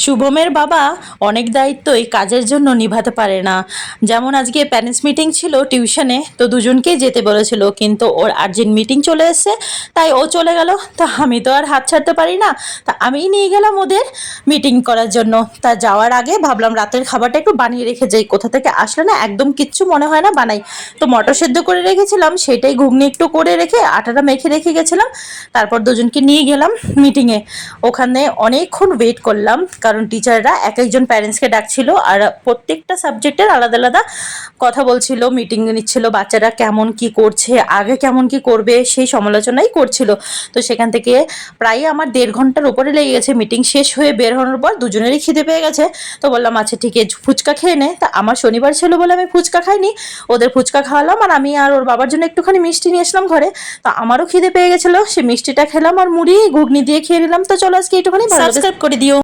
শুভমের বাবা অনেক দায়িত্বই কাজের জন্য নিভাতে পারে না। যেমন আজকে প্যারেন্টস মিটিং ছিল টিউশনে, তো দুজনকেই যেতে বলেছিল, কিন্তু ওর আর্জেন্ট মিটিং চলে এসেছে, তাই ও চলে গেল। তা আমি তো আর হাত ছাড়তে পারি না, তা আমিই নিয়ে গেলাম ওদের মিটিং করার জন্য। তা যাওয়ার আগে ভাবলাম রাতের খাবারটা একটু বানিয়ে রেখে যাই, কোথা থেকে আসলে না একদম কিচ্ছু মনে হয় না বানাই। তো মটর সেদ্ধ করে রেখেছিলাম, সেটাই ঘুগনি একটু করে রেখে আটাটা মেখে রেখে গেছিলাম। তারপর দুজনকে নিয়ে গেলাম মিটিংয়ে। ওখানে অনেকক্ষণ ওয়েট করলাম, কারণ টিচাররা এক একজন প্যারেন্টসকে ডাকছিল আর প্রত্যেকটা সাবজেক্টের আলাদা আলাদা কথা বলছিল, মিটিং নিচ্ছিল, বাচ্চারা কেমন কি করছে, আগে কেমন কি করবে সেই সমালোচনাই করছিল। তো সেখান থেকে প্রায় আমার 1.5 ঘন্টার উপরে লেগে গেছে। মিটিং শেষ হয়ে বের হওয়ার পর দুজনেরই খিদে পেয়ে গেছে। তো বললাম আচ্ছা ঠিক আছে, ফুচকা খেয়ে নে। তা আমার শনিবার ছিল বলে আমি ফুচকা খাইনি, ওদের ফুচকা খাওয়ালাম, আর আমি আর ওর বাবার জন্য একটুখানি মিষ্টি নিয়ে আসলাম ঘরে। তা আমারও খিদে পেয়ে গেছিলো, সে মিষ্টিটা খেলাম আর মুড়ি ঘুগনি দিয়ে খেয়ে নিলাম। তো চলো আজকে একটুখানি সাবস্ক্রাইব করে দিও।